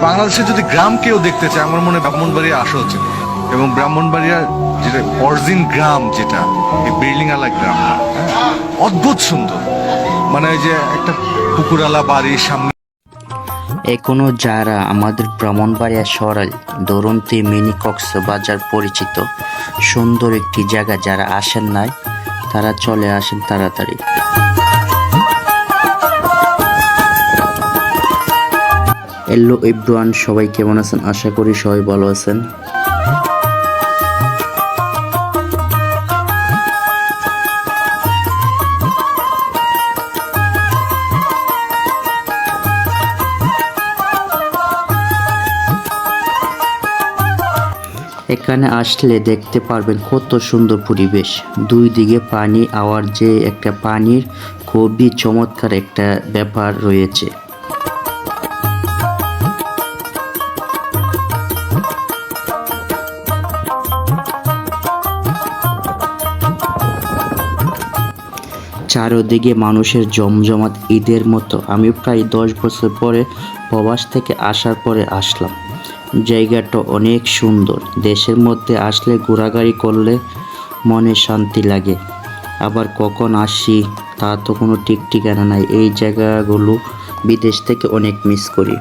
বাংলাদেশে যদি গ্রাম কেউ দেখতে চায় আমার মনে হয় ব্রাহ্মণবাড়িয়া আসা উচিত। এবং ব্রাহ্মণবাড়িয়া যেটা অরিজিন গ্রাম, যেটা এই বিল্ডিং আলা গ্রাম, অদ্ভুত সুন্দর। মানে ওই যে একটা পুকুরালা বাড়ির সামনে। এখনো যারা আমাদের ব্রাহ্মণবাড়িয়া শহরে দরন্তি মিনি কক্সবাজার পরিচিত সুন্দর একটি জায়গা যারা আসেন নাই, তারা চলে আসেন তাড়াতাড়ি। হ্যালো এভরিওয়ান, সবাই কেমন আছেন? আশা করি সবাই ভালো আছেন। এখানে আসলে দেখতে পারবেন কত সুন্দর পরিবেশ, দুই দিকে পানি, আওয়ার যে একটা পানির খুবই চমৎকার একটা ব্যাপার রয়েছে। চারদিকে মানুষের জমজমাট ঈদের মতো। আমি প্রায় 10 বছর পরে প্রবাস থেকে আসার পরে আসলাম। জায়গাটা অনেক সুন্দর। দেশের মধ্যে আসলে ঘোরাঘুরি করলে মনে শান্তি লাগে, আবার কখন আসি তা তো কোনো ঠিক ঠিকানা নাই। এই জায়গাগুলো বিদেশ থেকে অনেক মিস করি।